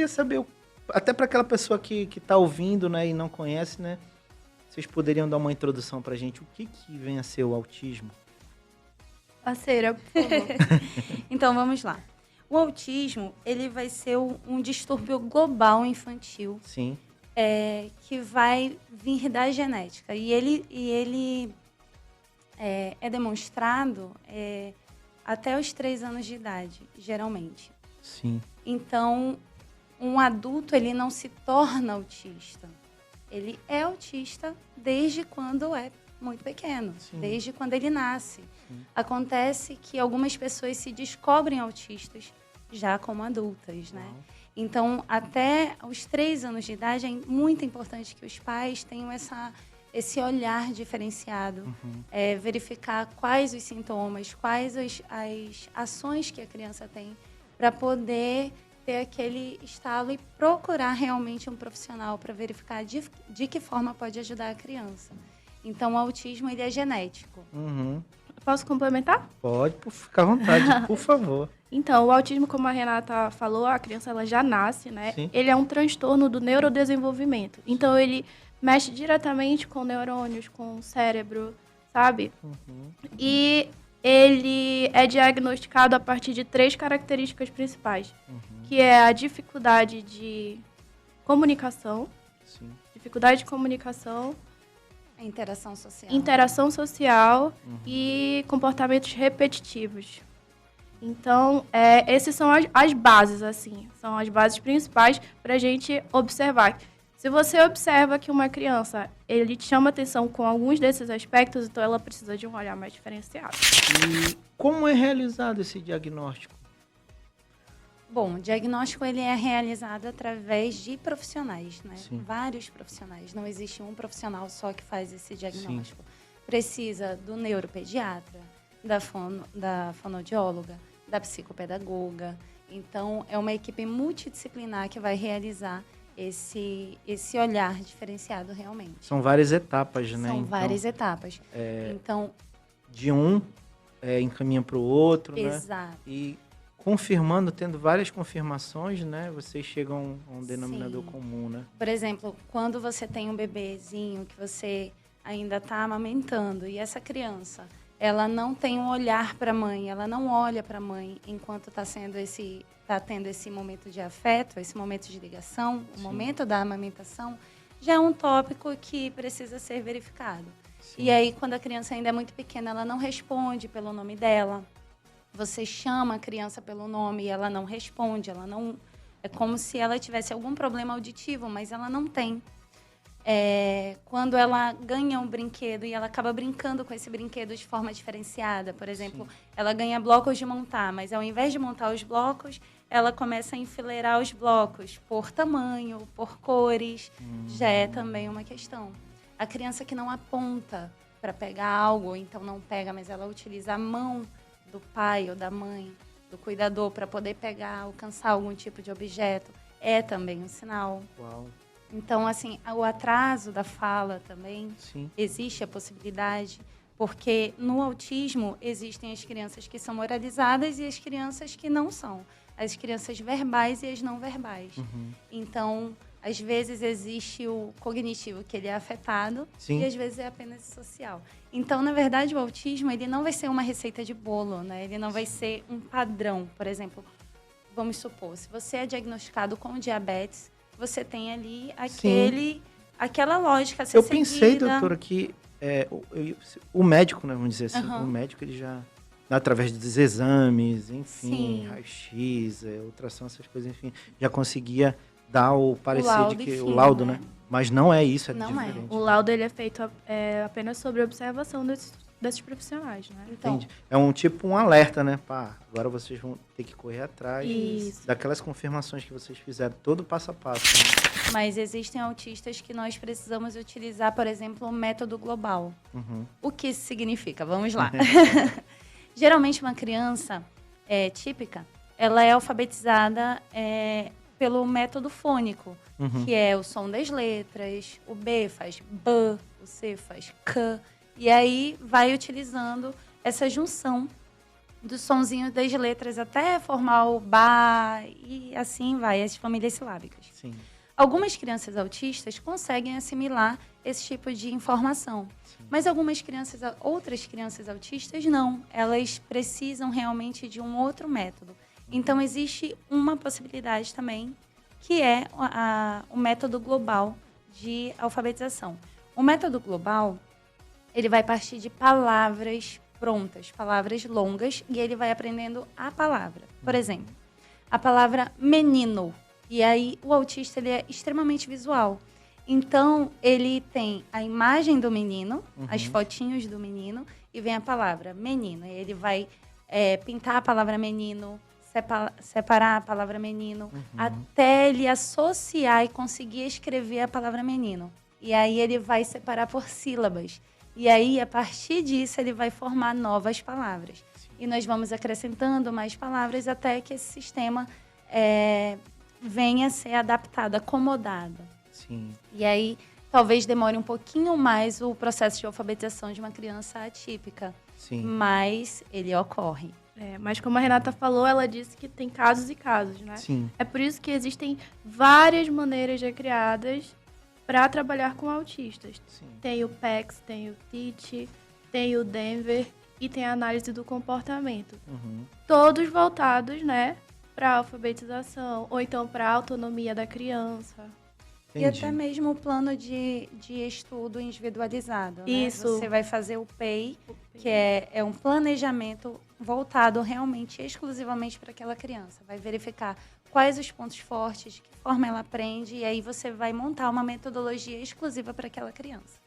queria saber, até para aquela pessoa que está ouvindo, né, e não conhece, né? Vocês poderiam dar uma introdução para a gente, o que vem a ser o autismo? Parceira, por favor. Então, vamos lá. O autismo, ele vai ser um distúrbio global infantil. Sim. Que vai vir da genética. E ele é demonstrado até os 3 anos de idade, geralmente. Sim. Então, um adulto, ele não se torna autista. Ele é autista desde quando é muito pequeno, Sim. desde quando ele nasce. Sim. Acontece que algumas pessoas se descobrem autistas já como adultas, né? Uau. Então, até os 3 anos de idade, é muito importante que os pais tenham esse olhar diferenciado, verificar quais os sintomas, quais as ações que a criança tem, para poder ter aquele estalo e procurar realmente um profissional para verificar de que forma pode ajudar a criança. Então, o autismo, ele é genético. Uhum. Posso complementar? Pode, ficar à vontade, por favor. Então, o autismo, como a Renata falou, a criança ela já nasce, né? Sim. Ele é um transtorno do neurodesenvolvimento. Então, ele mexe diretamente com neurônios, com o cérebro, sabe? Uhum. E ele é diagnosticado a partir de 3 características principais, que é a dificuldade de comunicação, Sim. A interação social e comportamentos repetitivos. Então, essas são as bases, assim. São as bases principais para a gente observar. Se você observa que uma criança, ele te chama atenção com alguns desses aspectos, então ela precisa de um olhar mais diferenciado. E como é realizado esse diagnóstico? Bom, o diagnóstico ele é realizado através de profissionais, né? Sim. Vários profissionais. Não existe um profissional só que faz esse diagnóstico. Precisa do neuropediatra, da fonoaudióloga, da psicopedagoga. Então, é uma equipe multidisciplinar que vai realizar esse olhar diferenciado realmente. São várias etapas, né? São várias etapas. Então, de um encaminha para o outro, exato. Né? E confirmando, tendo várias confirmações, né? Vocês chegam a um denominador comum, né? Por exemplo, quando você tem um bebezinho que você ainda está amamentando e essa criança, ela não tem um olhar para a mãe, ela não olha para a mãe enquanto está tendo esse momento de afeto, esse momento de ligação, o momento da amamentação, já é um tópico que precisa ser verificado. Sim. E aí, quando a criança ainda é muito pequena, ela não responde pelo nome dela. Você chama a criança pelo nome e ela não responde, ela não... É como se ela tivesse algum problema auditivo, mas ela não tem. Quando ela ganha um brinquedo e ela acaba brincando com esse brinquedo de forma diferenciada, por exemplo, ela ganha blocos de montar, mas ao invés de montar os blocos, ela começa a enfileirar os blocos por tamanho, por cores, já é também uma questão. A criança que não aponta para pegar algo, então não pega, mas ela utiliza a mão do pai ou da mãe, do cuidador, para poder pegar, alcançar algum tipo de objeto, é também um sinal. Uau. Então, assim, o atraso da fala também, Sim. Existe a possibilidade, porque no autismo existem as crianças que são moralizadas e as crianças que não são, as crianças verbais e as não verbais. Então, às vezes existe o cognitivo, que ele é afetado, Sim. e às vezes é apenas social. Então, na verdade, o autismo ele não vai ser uma receita de bolo, né? Ele não vai ser um padrão. Por exemplo, vamos supor, se você é diagnosticado com diabetes, você tem ali aquela lógica a ser seguida. Eu pensei, doutora, que o médico, né, vamos dizer assim, o médico ele já, através dos exames, enfim, raio-x, ultrassom, essas coisas, enfim, já conseguia dar o parecer de que o laudo, né? Mas não é isso, não diferente. O laudo ele é feito apenas sobre observação desses profissionais, né? Então, entendi. É um alerta, né? Pá, agora vocês vão ter que correr atrás daquelas confirmações que vocês fizeram, todo passo a passo. Né? Mas existem autistas que nós precisamos utilizar, por exemplo, o método global. O que isso significa? Vamos lá. Geralmente, uma criança típica, ela é alfabetizada pelo método fônico, que é o som das letras, o B faz B, o C faz C, e aí vai utilizando essa junção do sonzinho das letras até formar o ba e assim vai, as famílias silábicas. Sim. Algumas crianças autistas conseguem assimilar esse tipo de informação, mas outras crianças autistas não. Elas precisam realmente de um outro método. Então, existe uma possibilidade também, que é o método global de alfabetização. O método global, ele vai partir de palavras prontas, palavras longas, e ele vai aprendendo a palavra. Por exemplo, a palavra menino. E aí, o autista ele é extremamente visual. Então, ele tem a imagem do menino, as fotinhos do menino, e vem a palavra menino. E ele vai pintar a palavra menino, separar a palavra menino, até ele associar e conseguir escrever a palavra menino. E aí, ele vai separar por sílabas. E aí, a partir disso, ele vai formar novas palavras. E nós vamos acrescentando mais palavras até que esse sistema venha a ser adaptado, acomodado. Sim. E aí, talvez demore um pouquinho mais o processo de alfabetização de uma criança atípica. Sim. Mas ele ocorre. Mas como a Renata falou, ela disse que tem casos e casos, né? Sim. É por isso que existem várias maneiras já criadas para trabalhar com autistas. Sim. Tem o PECS, tem o TEACH, tem o Denver e tem a análise do comportamento. Todos voltados, né, para a alfabetização ou então para a autonomia da criança. E até mesmo o plano de estudo individualizado. Né? Isso. Você vai fazer o PEI, que é um planejamento voltado realmente, exclusivamente para aquela criança. Vai verificar quais os pontos fortes, de que forma ela aprende, e aí você vai montar uma metodologia exclusiva para aquela criança.